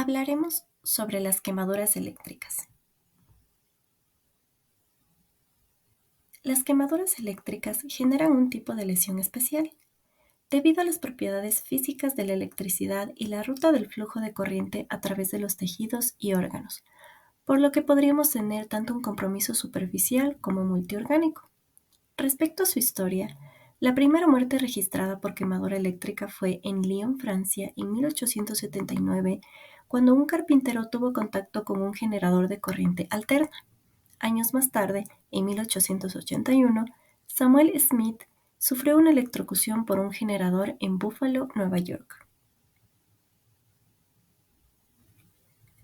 Hablaremos sobre las quemaduras eléctricas. Las quemaduras eléctricas generan un tipo de lesión especial, debido a las propiedades físicas de la electricidad y la ruta del flujo de corriente a través de los tejidos y órganos, por lo que podríamos tener tanto un compromiso superficial como multiorgánico. Respecto a su historia, la primera muerte registrada por quemadura eléctrica fue en Lyon, Francia, en 1879, cuando un carpintero tuvo contacto con un generador de corriente alterna. Años más tarde, en 1881, Samuel Smith sufrió una electrocución por un generador en Buffalo, Nueva York.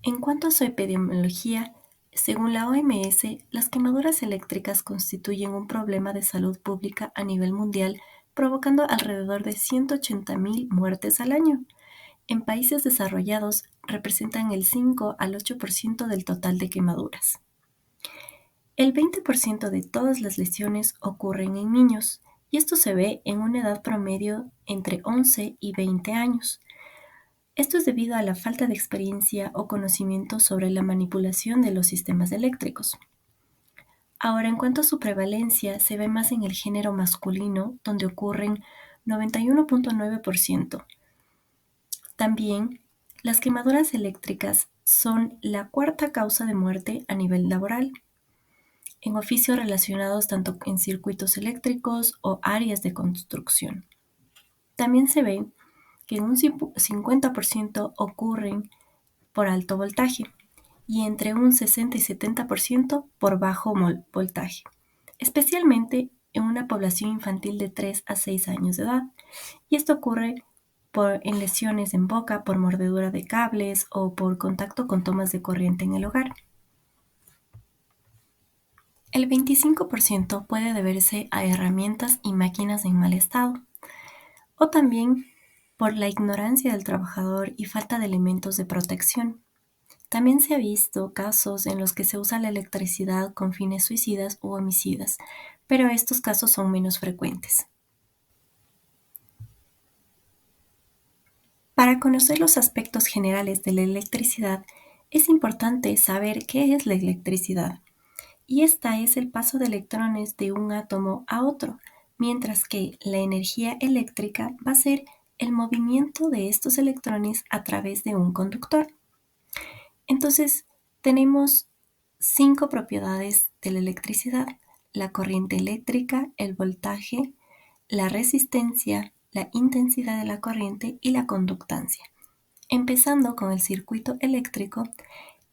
En cuanto a su epidemiología, según la OMS, las quemaduras eléctricas constituyen un problema de salud pública a nivel mundial, provocando alrededor de 180.000 muertes al año. En países desarrollados, representan el 5 al 8% del total de quemaduras. El 20% de todas las lesiones ocurren en niños, y esto se ve en una edad promedio entre 11 y 20 años. Esto es debido a la falta de experiencia o conocimiento sobre la manipulación de los sistemas eléctricos. Ahora, en cuanto a su prevalencia, se ve más en el género masculino, donde ocurren 91.9%. También, las quemaduras eléctricas son la cuarta causa de muerte a nivel laboral, en oficios relacionados tanto en circuitos eléctricos o áreas de construcción. También se ve que en un 50% ocurren por alto voltaje y entre un 60 y 70% por bajo voltaje, especialmente en una población infantil de 3 a 6 años de edad. Y esto ocurre en lesiones en boca, por mordedura de cables o por contacto con tomas de corriente en el hogar. El 25% puede deberse a herramientas y máquinas en mal estado, o también por la ignorancia del trabajador y falta de elementos de protección. También se ha visto casos en los que se usa la electricidad con fines suicidas u homicidas, pero estos casos son menos frecuentes. Para conocer los aspectos generales de la electricidad, es importante saber qué es la electricidad. Y esta es el paso de electrones de un átomo a otro, mientras que la energía eléctrica va a ser el movimiento de estos electrones a través de un conductor. Entonces, tenemos 5 propiedades de la electricidad: la corriente eléctrica, el voltaje, la resistencia, la intensidad de la corriente y la conductancia. Empezando con el circuito eléctrico,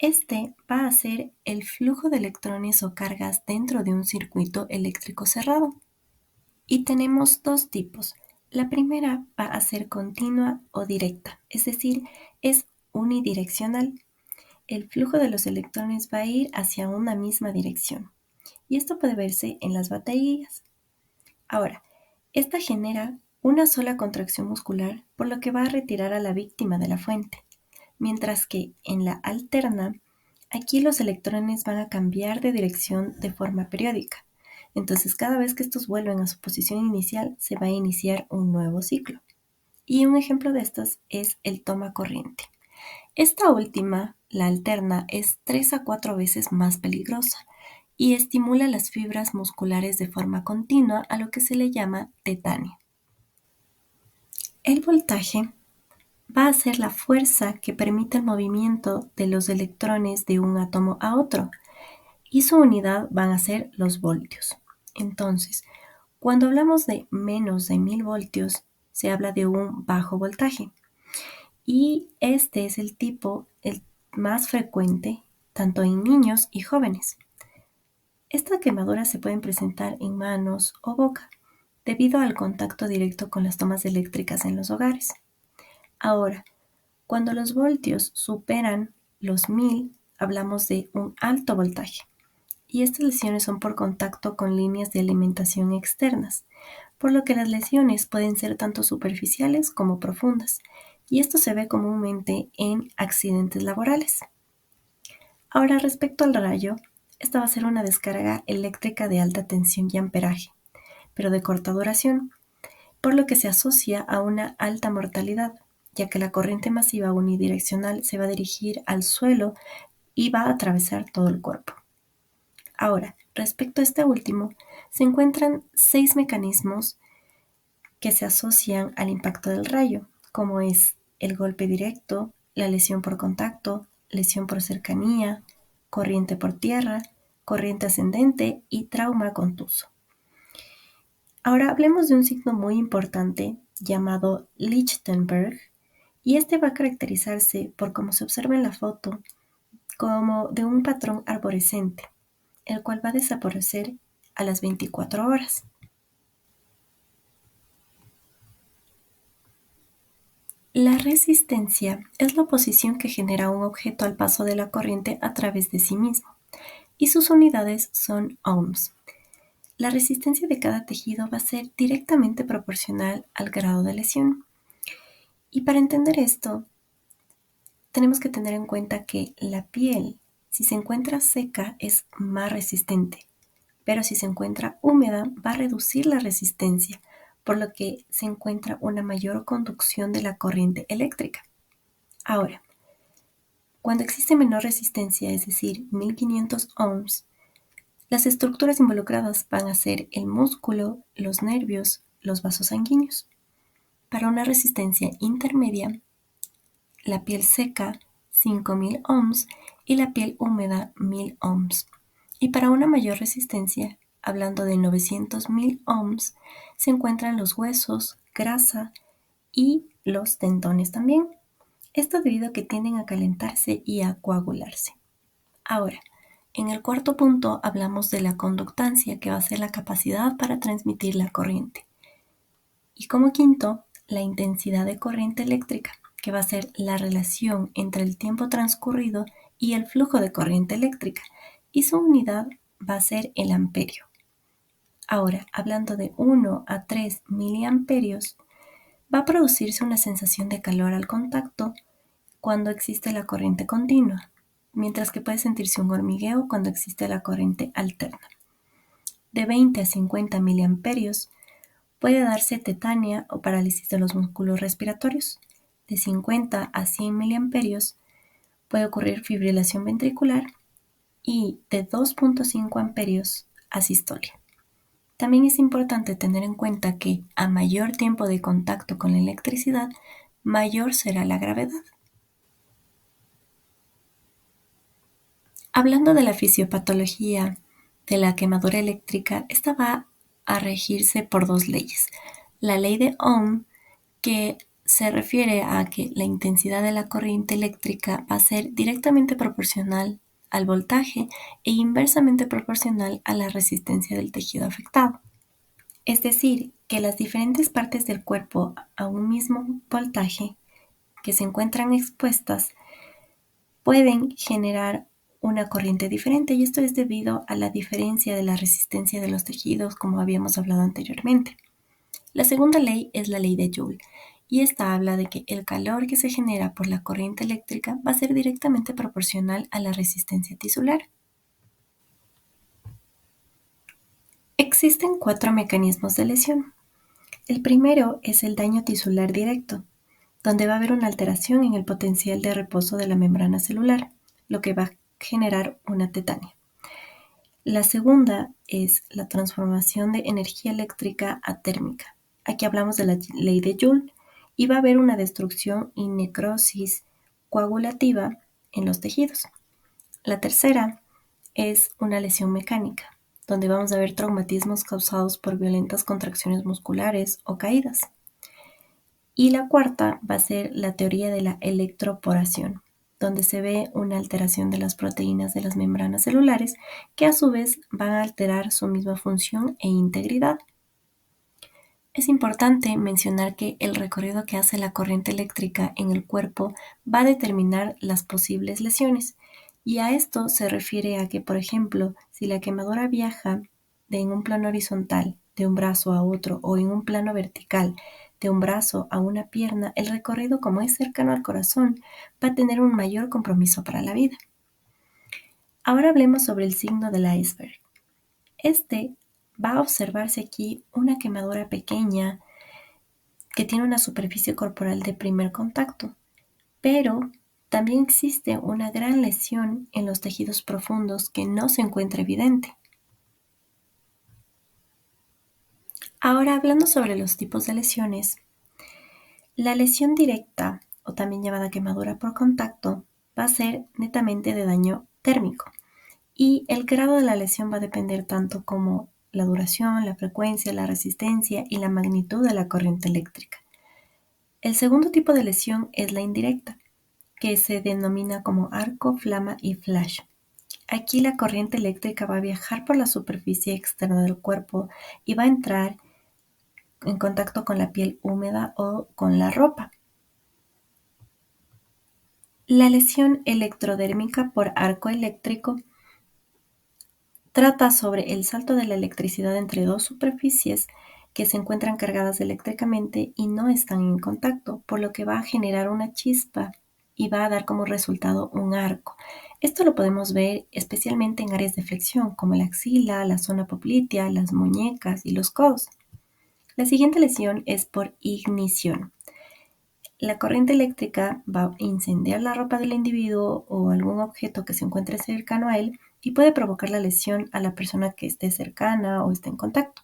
este va a ser el flujo de electrones o cargas dentro de un circuito eléctrico cerrado. Y tenemos dos tipos. La primera va a ser continua o directa, es decir, es unidireccional. El flujo de los electrones va a ir hacia una misma dirección. Y esto puede verse en las baterías. Ahora, esta genera una sola contracción muscular, por lo que va a retirar a la víctima de la fuente. Mientras que en la alterna, aquí los electrones van a cambiar de dirección de forma periódica. Entonces, cada vez que estos vuelven a su posición inicial, se va a iniciar un nuevo ciclo. Y un ejemplo de estos es el toma corriente. Esta última, la alterna, es 3 a 4 veces más peligrosa y estimula las fibras musculares de forma continua, a lo que se le llama tetania. El voltaje va a ser la fuerza que permite el movimiento de los electrones de un átomo a otro, y su unidad van a ser los voltios. Entonces, cuando hablamos de menos de 1000 voltios, se habla de un bajo voltaje, y este es el tipo el más frecuente tanto en niños y jóvenes. Estas quemaduras se pueden presentar en manos o boca, debido al contacto directo con las tomas eléctricas en los hogares. Ahora, cuando los voltios superan los 1000, hablamos de un alto voltaje. Y estas lesiones son por contacto con líneas de alimentación externas, por lo que las lesiones pueden ser tanto superficiales como profundas. Y esto se ve comúnmente en accidentes laborales. Ahora, respecto al rayo, esta va a ser una descarga eléctrica de alta tensión y amperaje, pero de corta duración, por lo que se asocia a una alta mortalidad, ya que la corriente masiva unidireccional se va a dirigir al suelo y va a atravesar todo el cuerpo. Ahora, respecto a este último, se encuentran 6 mecanismos que se asocian al impacto del rayo, como es el golpe directo, la lesión por contacto, lesión por cercanía, corriente por tierra, corriente ascendente y trauma contuso. Ahora hablemos de un signo muy importante llamado Lichtenberg, y este va a caracterizarse por cómo se observa en la foto como de un patrón arborescente, el cual va a desaparecer a las 24 horas. La resistencia es la oposición que genera un objeto al paso de la corriente a través de sí mismo, y sus unidades son ohms. La resistencia de cada tejido va a ser directamente proporcional al grado de lesión. Y para entender esto, tenemos que tener en cuenta que la piel, si se encuentra seca, es más resistente, pero si se encuentra húmeda, va a reducir la resistencia, por lo que se encuentra una mayor conducción de la corriente eléctrica. Ahora, cuando existe menor resistencia, es decir, 1500 ohms, las estructuras involucradas van a ser el músculo, los nervios, los vasos sanguíneos. Para una resistencia intermedia, la piel seca, 5000 ohms, y la piel húmeda, 1000 ohms. Y para una mayor resistencia, hablando de 900.000 ohms, se encuentran los huesos, grasa y los tendones también. Esto debido a que tienden a calentarse y a coagularse. Ahora, en el cuarto punto hablamos de la conductancia, que va a ser la capacidad para transmitir la corriente. Y como quinto, la intensidad de corriente eléctrica, que va a ser la relación entre el tiempo transcurrido y el flujo de corriente eléctrica, y su unidad va a ser el amperio. Ahora, hablando de 1 a 3 miliamperios, va a producirse una sensación de calor al contacto cuando existe la corriente continua, mientras que puede sentirse un hormigueo cuando existe la corriente alterna. De 20 a 50 miliamperios puede darse tetania o parálisis de los músculos respiratorios. De 50 a 100 miliamperios puede ocurrir fibrilación ventricular y de 2.5 amperios asistolia. También es importante tener en cuenta que a mayor tiempo de contacto con la electricidad, mayor será la gravedad. Hablando de la fisiopatología de la quemadura eléctrica, esta va a regirse por 2 leyes. La ley de Ohm, que se refiere a que la intensidad de la corriente eléctrica va a ser directamente proporcional al voltaje e inversamente proporcional a la resistencia del tejido afectado. Es decir, que las diferentes partes del cuerpo a un mismo voltaje que se encuentran expuestas pueden generar una corriente diferente, y esto es debido a la diferencia de la resistencia de los tejidos, como habíamos hablado anteriormente. La segunda ley es la ley de Joule, y esta habla de que el calor que se genera por la corriente eléctrica va a ser directamente proporcional a la resistencia tisular. Existen 4 mecanismos de lesión. El primero es el daño tisular directo, donde va a haber una alteración en el potencial de reposo de la membrana celular, lo que va a generar una tetania. La segunda es la transformación de energía eléctrica a térmica. Aquí hablamos de la ley de Joule, y va a haber una destrucción y necrosis coagulativa en los tejidos. La tercera es una lesión mecánica, donde vamos a ver traumatismos causados por violentas contracciones musculares o caídas. Y la cuarta va a ser la teoría de la electroporación, donde se ve una alteración de las proteínas de las membranas celulares que a su vez van a alterar su misma función e integridad. Es importante mencionar que el recorrido que hace la corriente eléctrica en el cuerpo va a determinar las posibles lesiones, y a esto se refiere a que, por ejemplo, si la quemadura viaja en un plano horizontal de un brazo a otro o en un plano vertical de un brazo a una pierna, el recorrido, como es cercano al corazón, va a tener un mayor compromiso para la vida. Ahora hablemos sobre el signo del iceberg. Va a observarse aquí una quemadura pequeña que tiene una superficie corporal de primer contacto, pero también existe una gran lesión en los tejidos profundos que no se encuentra evidente. Ahora, hablando sobre los tipos de lesiones, la lesión directa, o también llamada quemadura por contacto, va a ser netamente de daño térmico y el grado de la lesión va a depender tanto como la duración, la frecuencia, la resistencia y la magnitud de la corriente eléctrica. El segundo tipo de lesión es la indirecta, que se denomina como arco, flama y flash. Aquí la corriente eléctrica va a viajar por la superficie externa del cuerpo y va a entrar en contacto con la piel húmeda o con la ropa. La lesión electrodérmica por arco eléctrico trata sobre el salto de la electricidad entre dos superficies que se encuentran cargadas eléctricamente y no están en contacto, por lo que va a generar una chispa y va a dar como resultado un arco. Esto lo podemos ver especialmente en áreas de flexión como la axila, la zona poplitea, las muñecas y los codos. La siguiente lesión es por ignición. La corriente eléctrica va a incendiar la ropa del individuo o algún objeto que se encuentre cercano a él y puede provocar la lesión a la persona que esté cercana o esté en contacto.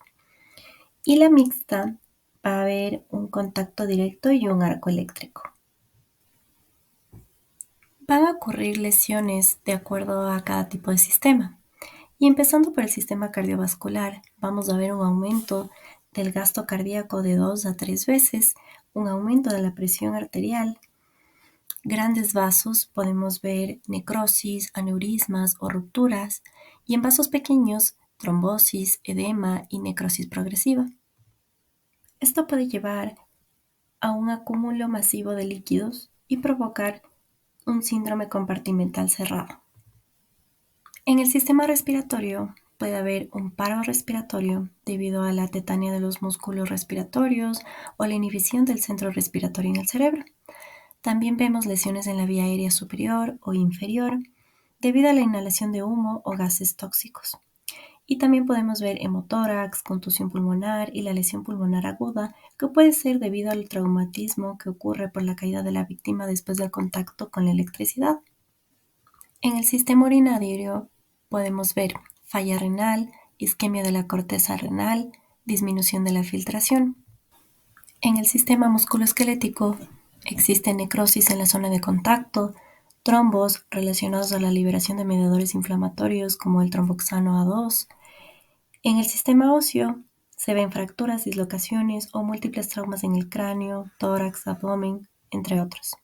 Y la mixta va a haber un contacto directo y un arco eléctrico. Van a ocurrir lesiones de acuerdo a cada tipo de sistema. Y empezando por el sistema cardiovascular, vamos a ver un aumento del gasto cardíaco de 2 a 3 veces, un aumento de la presión arterial, grandes vasos, podemos ver necrosis, aneurismas o rupturas, y en vasos pequeños, trombosis, edema y necrosis progresiva. Esto puede llevar a un acúmulo masivo de líquidos y provocar un síndrome compartimental cerrado. En el sistema respiratorio puede haber un paro respiratorio debido a la tetania de los músculos respiratorios o la inhibición del centro respiratorio en el cerebro. También vemos lesiones en la vía aérea superior o inferior debido a la inhalación de humo o gases tóxicos. Y también podemos ver hemotórax, contusión pulmonar y la lesión pulmonar aguda, que puede ser debido al traumatismo que ocurre por la caída de la víctima después del contacto con la electricidad. En el sistema urinario podemos ver falla renal, isquemia de la corteza renal, disminución de la filtración. En el sistema musculoesquelético existe necrosis en la zona de contacto, trombos relacionados a la liberación de mediadores inflamatorios como el tromboxano A2. En el sistema óseo se ven fracturas, dislocaciones o múltiples traumas en el cráneo, tórax, abdomen, entre otros.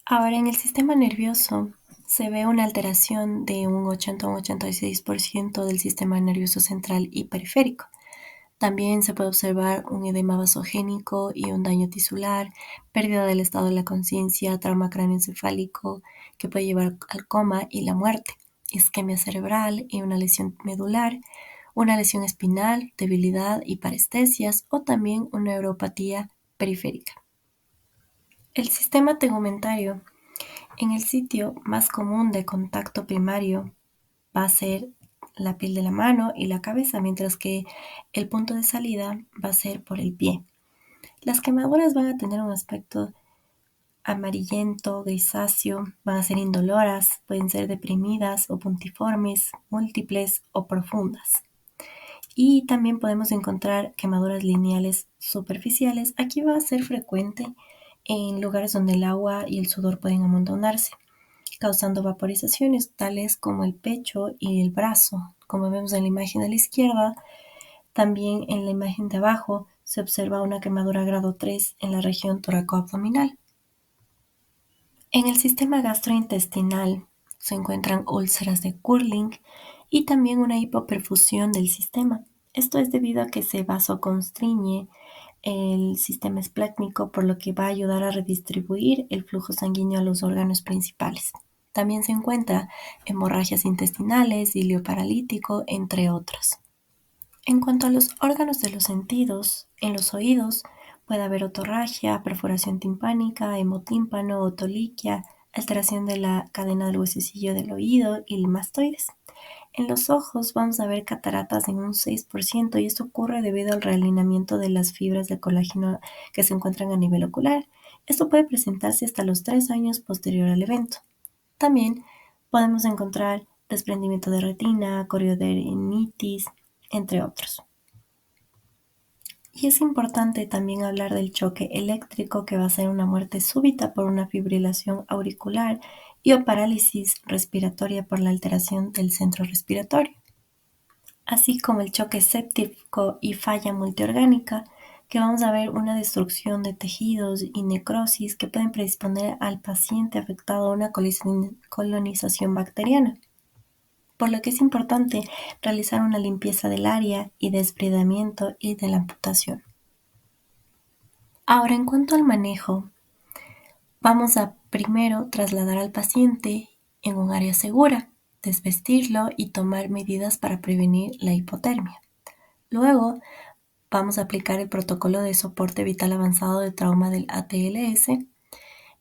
Ahora, en el sistema nervioso se ve una alteración de un 80 a un 86% del sistema nervioso central y periférico. También se puede observar un edema vasogénico y un daño tisular, pérdida del estado de la conciencia, trauma cráneoencefálico que puede llevar al coma y la muerte, isquemia cerebral y una lesión medular, una lesión espinal, debilidad y parestesias o también una neuropatía periférica. El sistema tegumentario. En el sitio más común de contacto primario va a ser la piel de la mano y la cabeza, mientras que el punto de salida va a ser por el pie. Las quemaduras van a tener un aspecto amarillento, grisáceo, van a ser indoloras, pueden ser deprimidas o puntiformes, múltiples o profundas. Y también podemos encontrar quemaduras lineales superficiales. Aquí va a ser frecuente en lugares donde el agua y el sudor pueden amontonarse, causando vaporizaciones tales como el pecho y el brazo. Como vemos en la imagen de la izquierda, también en la imagen de abajo se observa una quemadura grado 3 en la región toracoabdominal. En el sistema gastrointestinal se encuentran úlceras de Curling y también una hipoperfusión del sistema. Esto es debido a que se vasoconstriñe el sistema esplécnico, por lo que va a ayudar a redistribuir el flujo sanguíneo a los órganos principales. También se encuentra hemorragias intestinales, ilio paralítico, entre otros. En cuanto a los órganos de los sentidos, en los oídos puede haber otorragia, perforación timpánica, hemotímpano, otoliquia, alteración de la cadena del huesecillo del oído y mastoides. En los ojos vamos a ver cataratas en un 6% y esto ocurre debido al realineamiento de las fibras de colágeno que se encuentran a nivel ocular. Esto puede presentarse hasta los 3 años posterior al evento. También podemos encontrar desprendimiento de retina, corioderinitis, entre otros. Y es importante también hablar del choque eléctrico, que va a ser una muerte súbita por una fibrilación auricular y o parálisis respiratoria por la alteración del centro respiratorio, así como el choque séptico y falla multiorgánica, que vamos a ver una destrucción de tejidos y necrosis que pueden predisponer al paciente afectado a una colonización bacteriana, por lo que es importante realizar una limpieza del área y desbridamiento y de la amputación. Ahora, en cuanto al manejo, vamos a primero trasladar al paciente en un área segura, desvestirlo y tomar medidas para prevenir la hipotermia. Luego, vamos a aplicar el protocolo de soporte vital avanzado de trauma del ATLS.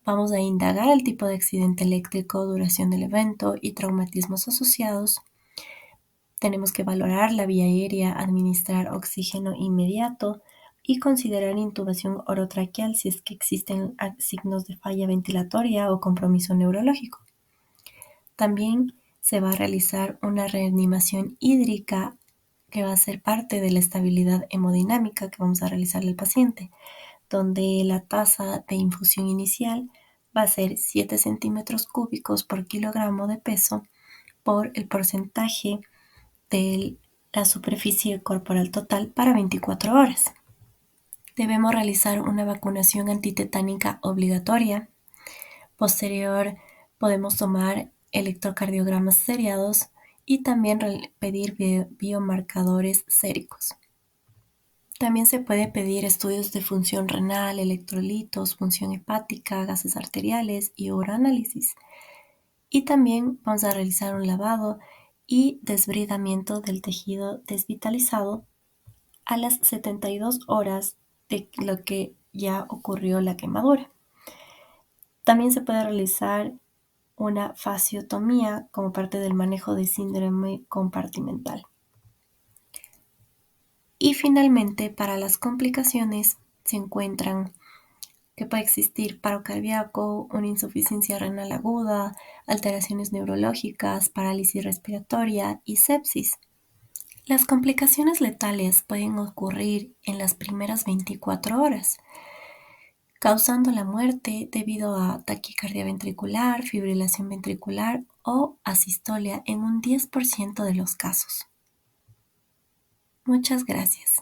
Vamos a indagar el tipo de accidente eléctrico, duración del evento y traumatismos asociados. Tenemos que valorar la vía aérea, administrar oxígeno inmediato y considerar intubación orotraqueal si es que existen signos de falla ventilatoria o compromiso neurológico. También se va a realizar una reanimación hídrica que va a ser parte de la estabilidad hemodinámica que vamos a realizarle al paciente, donde la tasa de infusión inicial va a ser 7 centímetros cúbicos por kilogramo de peso por el porcentaje de la superficie corporal total para 24 horas. Debemos realizar una vacunación antitetánica obligatoria. Posterior, podemos tomar electrocardiogramas seriados y también pedir biomarcadores séricos. También se puede pedir estudios de función renal, electrolitos, función hepática, gases arteriales y uroanálisis. Y también vamos a realizar un lavado y desbridamiento del tejido desvitalizado a las 72 horas de lo que ya ocurrió la quemadura. También se puede realizar una fasciotomía como parte del manejo de síndrome compartimental. Y finalmente, para las complicaciones se encuentran que puede existir paro cardíaco, una insuficiencia renal aguda, alteraciones neurológicas, parálisis respiratoria y sepsis. Las complicaciones letales pueden ocurrir en las primeras 24 horas, causando la muerte debido a taquicardia ventricular, fibrilación ventricular o asistolia en un 10% de los casos. Muchas gracias.